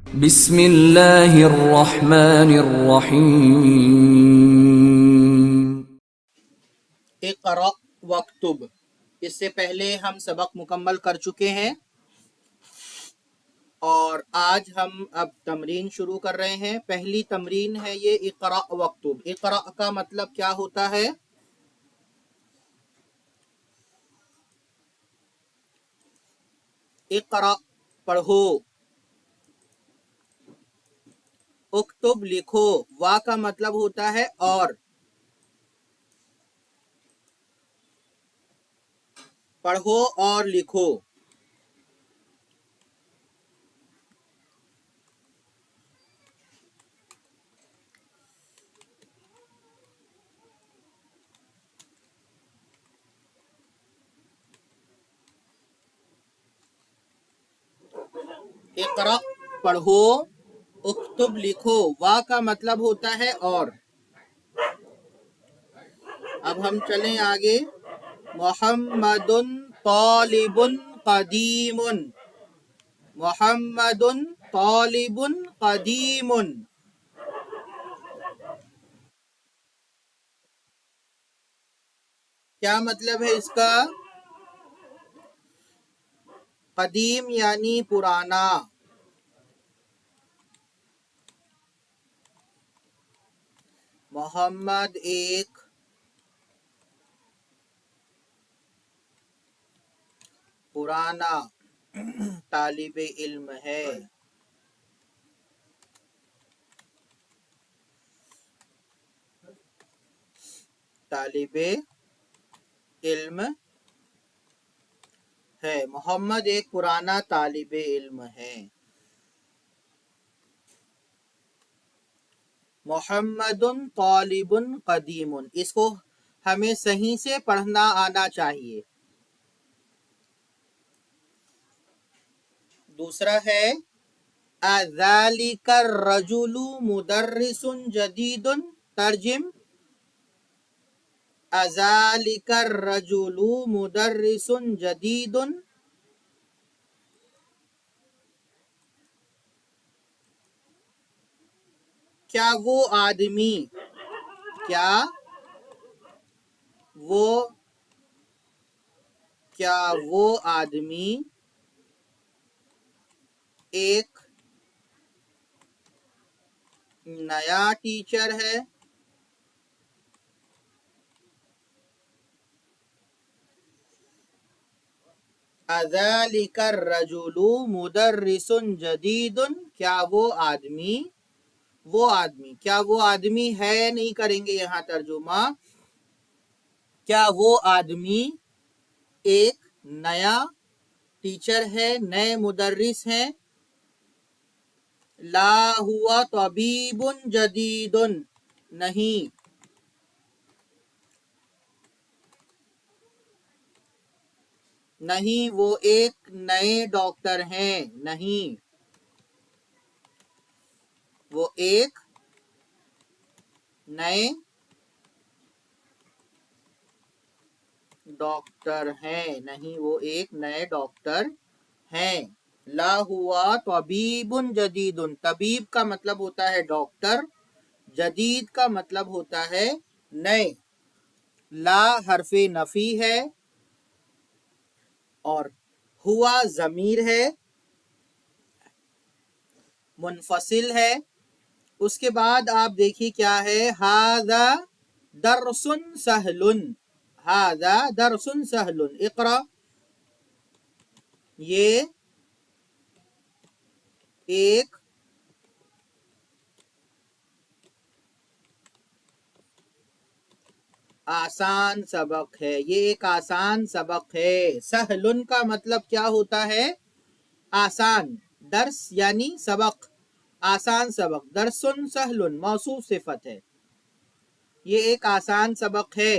بسم اللہ الرحمن الرحیم۔ اقرأ واکتب، اس سے پہلے ہم سبق مکمل کر چکے ہیں اور آج ہم اب تمرین شروع کر رہے ہیں۔ پہلی تمرین ہے یہ اقرأ واکتب۔ اقرأ کا مطلب کیا ہوتا ہے؟ اقرأ پڑھو، اکتب لکھو، وا کا مطلب ہوتا ہے اور، پڑھو اور لکھو۔ اقرأ پڑھو، اکتب لکھو، وا کا مطلب ہوتا ہے اور۔ اب ہم چلیں آگے۔ محمد طالب قدیم، محمد طالب قدیم، کیا مطلب ہے اس کا؟ قدیم یعنی پرانا۔ محمد ایک پرانا طالب علم ہے۔ طالب علم ہے، محمد ایک پرانا طالب علم ہے۔ محمد طالب قدیم، اس کو ہمیں صحیح سے پڑھنا آنا چاہیے۔ دوسرا ہے اذالک الرجل مدرس جدید، ترجم اذالک الرجل مدرس جدید، کیا وہ آدمی، کیا وہ آدمی ایک نیا ٹیچر ہے؟ اذالک الرجل مدرس جدید، کیا وہ آدمی کیا وہ آدمی ہے، نہیں کریں گے یہاں ترجمہ، کیا وہ آدمی ایک نیا ٹیچر ہے، نئے مدرس ہیں؟ لا ہوا طبیب جدید، نہیں وہ ایک نئے ڈاکٹر ہیں، نہیں وہ ایک نئے ڈاکٹر ہیں، نہیں وہ ایک نئے ڈاکٹر ہیں۔ لا ہوا طبیب جدید، طبیب کا مطلب ہوتا ہے ڈاکٹر، جدید کا مطلب ہوتا ہے نئے۔ لا حرف نفی ہے اور ہوا ضمیر ہے، منفصل ہے۔ اس کے بعد آپ دیکھیے کیا ہے، ھذا درس سہل، ھذا درس سہل، اقرأ، یہ ایک آسان سبق ہے، یہ ایک آسان سبق ہے۔ سہل کا مطلب کیا ہوتا ہے؟ آسان، درس یعنی سبق، آسان سبق، درسن سہل موصوف صفت ہے، یہ ایک آسان سبق ہے۔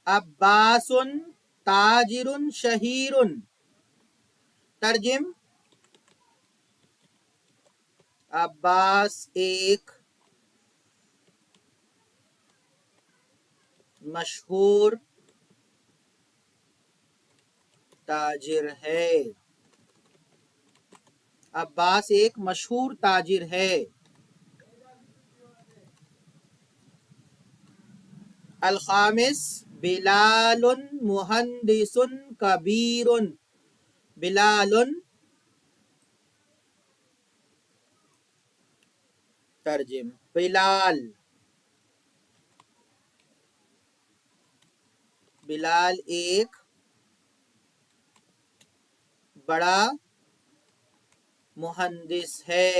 عباس تاجر شہیر، ترجم عباس ایک مشہور تاجر ہے۔ عباس ایک مشہور تاجر ہے. الخامس بلال مہندس کبیر. بلال ترجم بلال ایک بڑا مہندس ہے.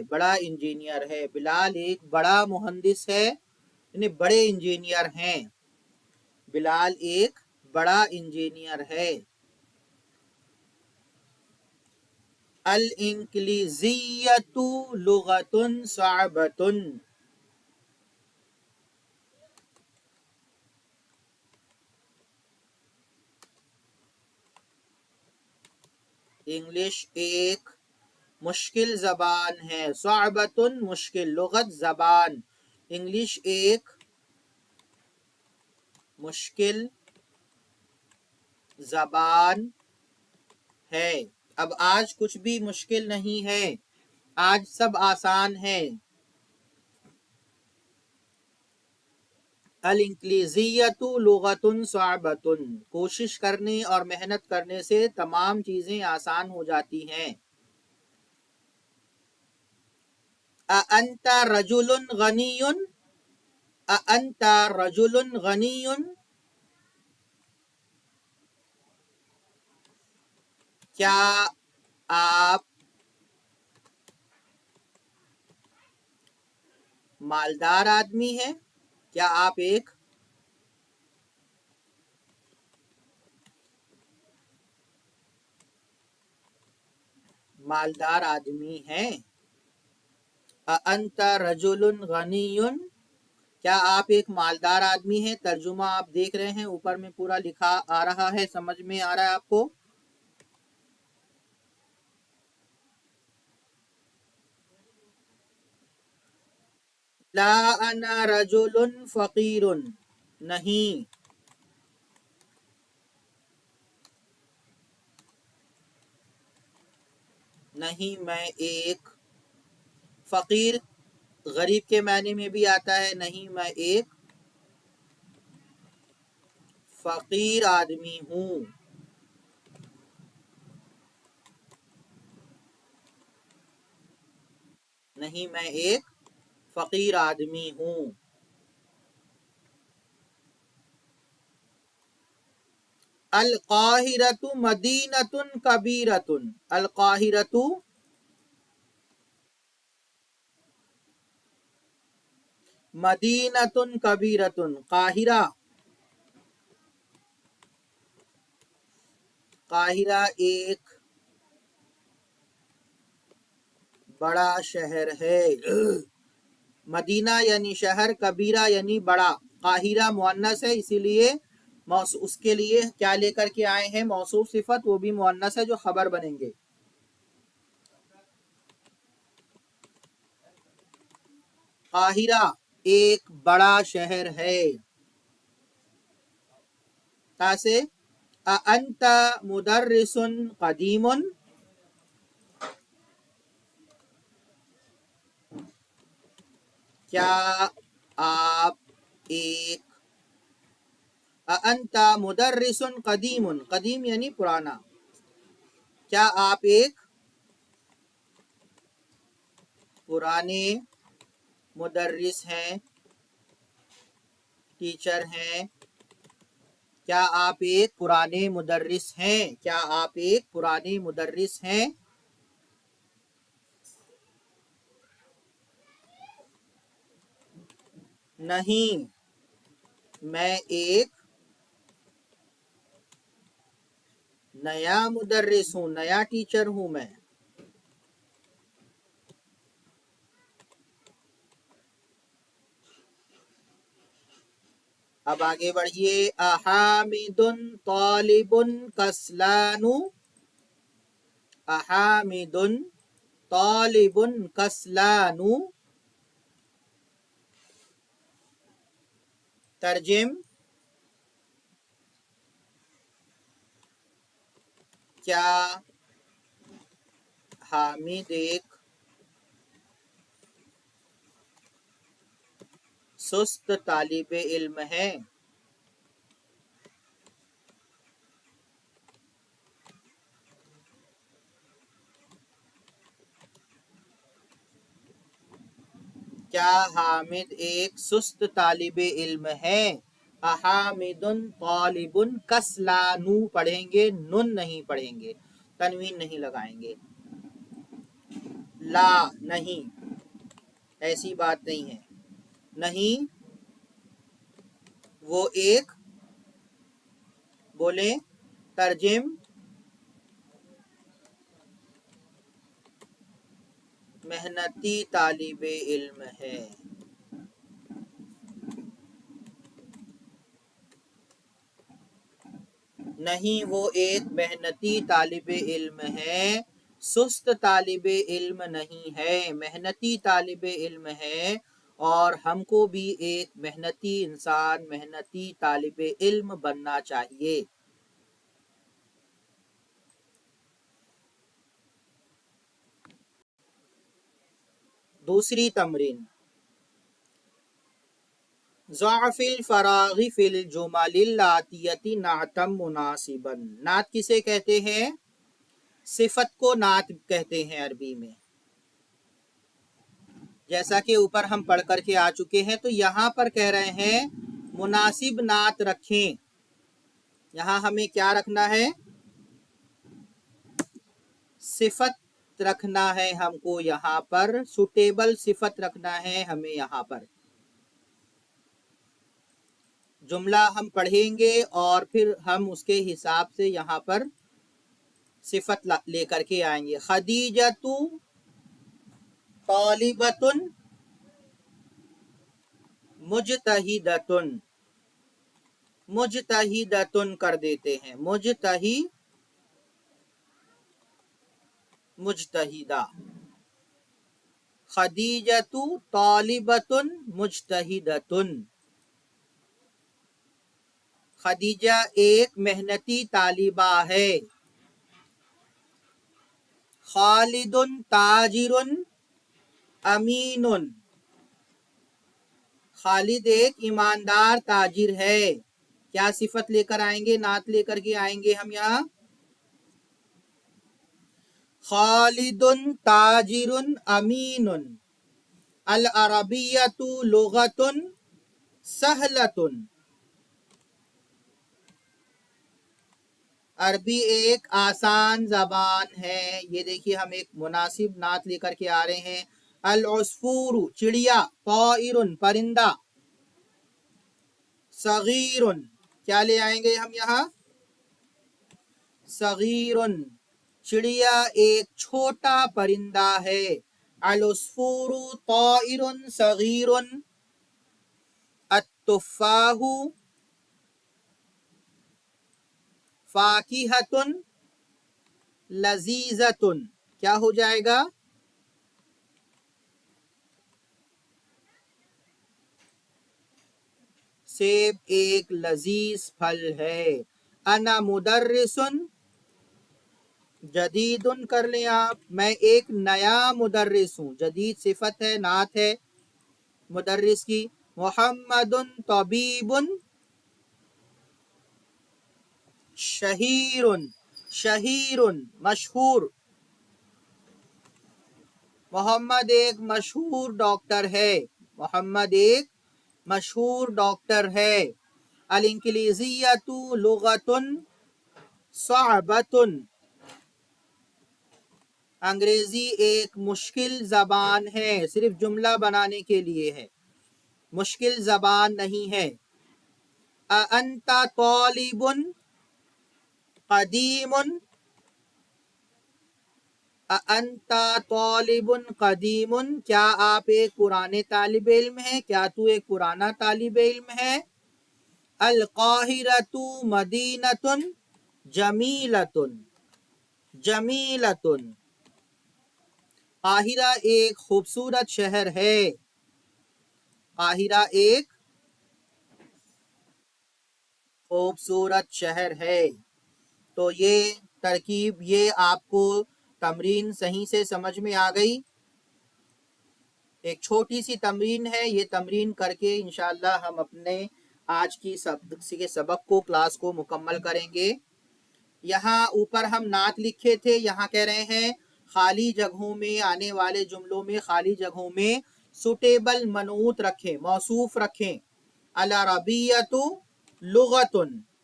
بڑا انجینئر ہے. بلال ایک بڑا مہندس ہے یعنی بڑے انجینئر ہیں. بلال ایک بڑا انجینئر ہے. الانگلیزیۃ لغۃ صعبۃ. انگلش ایک مشکل زبان ہے. صعبۃ مشکل، لغت زبان. انگلش ایک مشکل زبان ہے. اب آج کچھ بھی مشکل نہیں ہے، آج سب آسان ہے. الانگلیزیۃ لغۃ صعبۃ. کوشش کرنے اور محنت کرنے سے تمام چیزیں آسان ہو جاتی ہیں. اَأَنْتَ رَجُلٌ غَنِيٌّ. اَأَنْتَ رَجُلٌ غَنِيٌّ. کیا آپ مالدار آدمی ہیں؟ کیا آپ ایک مالدار آدمی ہیں؟ اَأَنْتَ رَجُلٌ غَنِيٌّ. کیا آپ ایک مالدار آدمی ہیں؟ ترجمہ آپ دیکھ رہے ہیں، اوپر میں پورا لکھا آ رہا ہے، سمجھ میں آ رہا ہے آپ کو؟ لا انا رجل فقیر. نہیں میں ایک فقیر، غریب کے معنی میں بھی آتا ہے. نہیں میں ایک فقیر آدمی ہوں. نہیں میں ایک فقیر آدمی ہوں. القاہرۃ مدینۃ کبیرۃ. القاہرۃ مدینۃ کبیرۃ. قاہرہ ایک بڑا شہر ہے. مدینہ یعنی شہر، کبیرہ یعنی بڑا. قاہرہ مؤنث ہے، اسی لیے اس کے لیے کیا لے کر کے آئے ہیں؟ موصوف صفت، وہ بھی مؤنث ہے جو خبر بنیں گے. قاہرہ ایک بڑا شہر ہے. تاسے اَأَنْتَ مُدَرِّسٌ قدیم. کیا آپ ایک اَأَنْتَ مُدَرِّسٌ قدیم. قدیم یعنی پرانا. کیا آپ ایک پرانے مدرس ہیں، ٹیچر ہیں؟ کیا آپ ایک پرانے مدرس ہیں؟ کیا آپ ایک پرانے مدرس ہیں؟ نہیں میں ایک نیا مدرس ہوں، نیا ٹیچر ہوں میں. اب آگے بڑھیے. احامد طالب کسلان. احامد طالب کسلان. ترجم کیا حامد ایک سست طالب علم ہے؟ کیا حامد ایک سست طالب علم ہے؟ احامد طالب کسلا نو پڑھیں گے، نن نہیں پڑھیں گے، تنوین نہیں لگائیں گے. لا نہیں، ایسی بات نہیں ہے. نہیں وہ ایک، بولیں ترجم، محنتی طالب علم ہے. نہیں وہ ایک محنتی طالب علم ہے، سست طالب علم نہیں ہے، محنتی طالب علم ہے. اور ہم کو بھی ایک محنتی انسان، محنتی طالب علم بننا چاہیے. دوسری تمرین، ضعف الفراغ فی الجمل الآتیۃ نعتا مناسبا. نعت کسے کہتے ہیں؟ صفت کو نعت کہتے ہیں عربی میں. جیسا کہ اوپر ہم پڑھ کر کے آ چکے ہیں، تو یہاں پر کہہ رہے ہیں مناسب نعت رکھیں. یہاں ہمیں کیا رکھنا ہے؟ صفت رکھنا ہے ہم کو، یہاں پر سوٹیبل صفت رکھنا ہے ہمیں. یہاں پر جملہ ہم پڑھیں گے اور پھر ہم اس کے حساب سے یہاں پر صفت لے کر کے آئیں گے. خدیجۃ طالبۃ مجتہدۃ. مجتہدۃ کر دیتے ہیں، مجتہدہ. خدیجۃ طالبۃ مجتہدۃ. خدیجہ ایک محنتی طالبہ ہے. خالد تاجر امین. خالد ایک ایماندار تاجر ہے. کیا صفت لے کر آئیں گے؟ نعت لے کر کے آئیں گے ہم یہاں. خالد تاجر امین. العربیۃ لغۃ سہلۃ. عربی ایک آسان زبان ہے. یہ دیکھیے ہم ایک مناسب نعت لے کر کے آ رہے ہیں. العصفور چڑیا، طائر پرندہ، صغیر کیا لے آئیں گے ہم یہاں؟ صغیر چڑیا ایک چھوٹا پرندہ ہے. العصفور طائر صغیر. التفاح فاکہۃ لذیذۃ. کیا ہو جائے گا؟ سیب ایک لذیذ پھل ہے. انا مدرس جدید کر لیں آپ، میں ایک نیا مدرس ہوں. جدید صفت ہے، نعت ہے مدرس کی. محمد طبیب شہیر. شہیر مشہور. محمد ایک مشہور ڈاکٹر ہے. محمد ایک مشہور ڈاکٹر ہے. الانگلیزیۃ لغۃ صعبۃ. انگریزی ایک مشکل زبان ہے، صرف جملہ بنانے کے لیے ہے، مشکل زبان نہیں ہے. اانت طالب قدیم. اانت طالب قدیم. کیا آپ ایک پرانے طالب علم ہیں؟ کیا تو ایک پرانا طالب علم ہے؟ القاہرۃ مدینۃ جمیلۃ. جمیلۃ. قاہرہ ایک خوبصورت شہر ہے. قاہرہ ایک خوبصورت شہر ہے. تو یہ ترکیب یہ آپ کو تمرین صحیح سے سمجھ میں آ گئی؟ ایک چھوٹی سی تمرین ہے، یہ تمرین کر کے انشاءاللہ ہم اپنے آج کی سبق کو کلاس کو مکمل کریں گے۔ یہاں اوپر ہم نعت لکھے تھے، یہاں کہہ رہے ہیں خالی جگہوں میں آنے والے جملوں میں خالی جگہوں میں سوٹیبل منعوت رکھیں، موصوف رکھیں۔ العربیۃ لغۃ،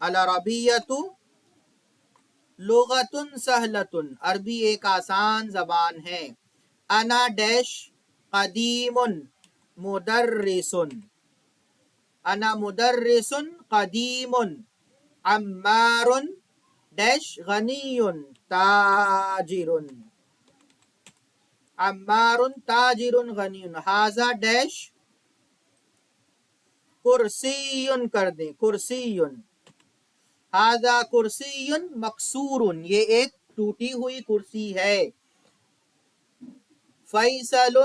العربیۃ لغۃ سہلۃ، عربی ایک آسان زبان ہے۔ انا ڈیش قدیم مدرس، انا مدرس قدیم۔ عمار ڈیش غنی تاجر، عمار تاجر غنی۔ ھذا ڈیش کرسی کر دیں، کرسی۔ ھذا کرسی مکسور، یہ ایک ٹوٹی ہوئی کرسی ہے۔ فیصل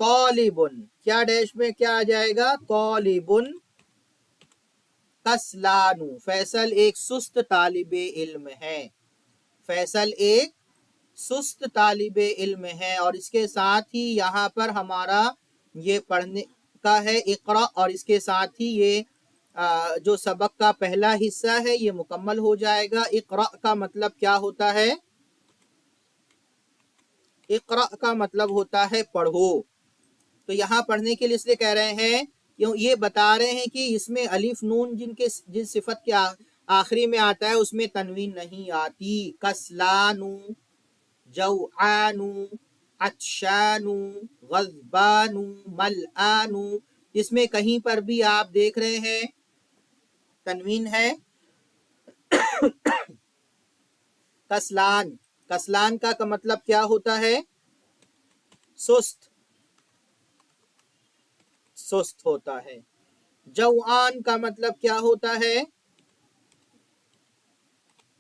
طالب، کیا ڈیش میں کیا آ جائے گا؟ طالب۔ کسلان، فیصل ایک سست طالب علم ہے، فیصل ایک سست طالب علم ہے۔ اور اس کے ساتھ ہی یہاں پر ہمارا یہ پڑھنے کا ہے اقرا، اور اس کے ساتھ ہی یہ جو سبق کا پہلا حصہ ہے یہ مکمل ہو جائے گا۔ اقرا کا مطلب کیا ہوتا ہے؟ اقرا کا مطلب ہوتا ہے پڑھو۔ تو یہاں پڑھنے کے لیے اس لیے کہہ رہے ہیں، یہ بتا رہے ہیں کہ اس میں الف نون جس صفت کے آخری میں آتا ہے اس میں تنوین نہیں آتی۔ کسلان، جوعان، عطشان، غضبان، ملآن، اس میں کہیں پر بھی آپ دیکھ رہے ہیں تنوین ہے۔ کسلان، کسلان کا مطلب کیا ہوتا ہے؟ سست، سست ہوتا ہے۔ جوعان کا مطلب کیا ہوتا ہے؟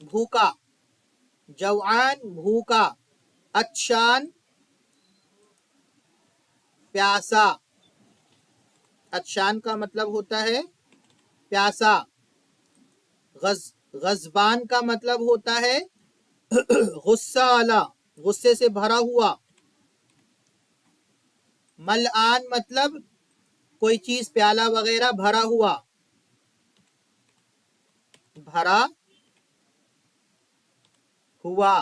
بھوکا، جوعان بھوکا۔ عطشان پیاسا، عطشان کا مطلب ہوتا ہے پیاسا۔ غضبان کا مطلب ہوتا ہے غصہ والا، غصے سے بھرا ہوا۔ ملآن مطلب کوئی چیز پیالہ وغیرہ بھرا ہوا، بھرا ہوا۔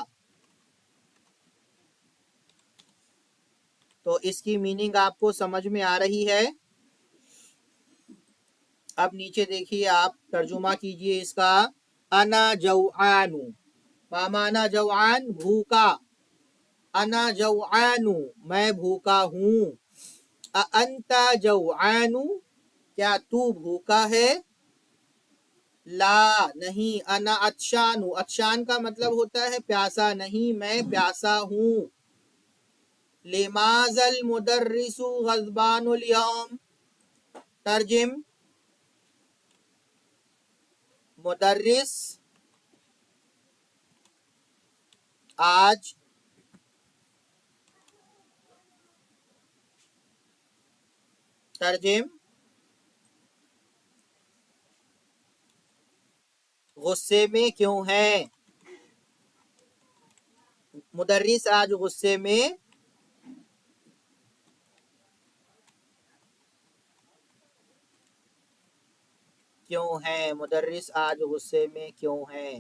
تو اس کی میننگ آپ کو سمجھ میں آ رہی ہے؟ اب نیچے دیکھیے، آپ ترجمہ کیجئے اس کا۔ انا جوعان، ما معنی جوعان؟ بھوکا۔ انا جوعان، میں بھوکا ہوں۔ انت جوعان، کیا تو بھوکا ہے؟ لا، نہیں۔ انا عطشان، عطشان کا مطلب ہوتا ہے پیاسا نہیں، میں پیاسا ہوں۔ لماذا المدرس غضبان اليوم، ترجم۔ مدرس آج ترجم غصے میں کیوں ہے؟ مدرس آج غصے میں کیوں ہے؟ مدرس آج غصے میں کیوں ہے؟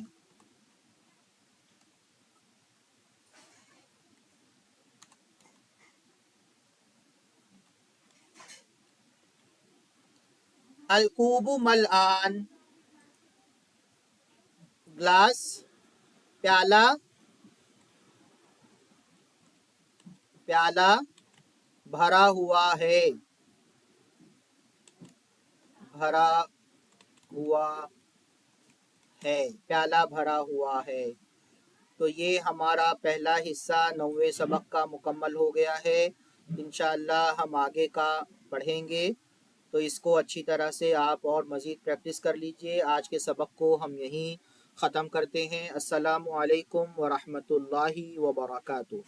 الکوب ملآن، گلاس پیالہ، پیالہ بھرا ہوا ہے، بھرا ہوا ہے، پیالہ بھرا ہوا ہے۔ تو یہ ہمارا پہلا حصہ 9ویں سبق کا مکمل ہو گیا ہے۔ انشاءاللہ ہم آگے کا پڑھیں گے، تو اس کو اچھی طرح سے آپ اور مزید پریکٹس کر لیجئے۔ آج کے سبق کو ہم یہیں ختم کرتے ہیں۔ السلام علیکم ورحمۃ اللہ وبرکاتہ۔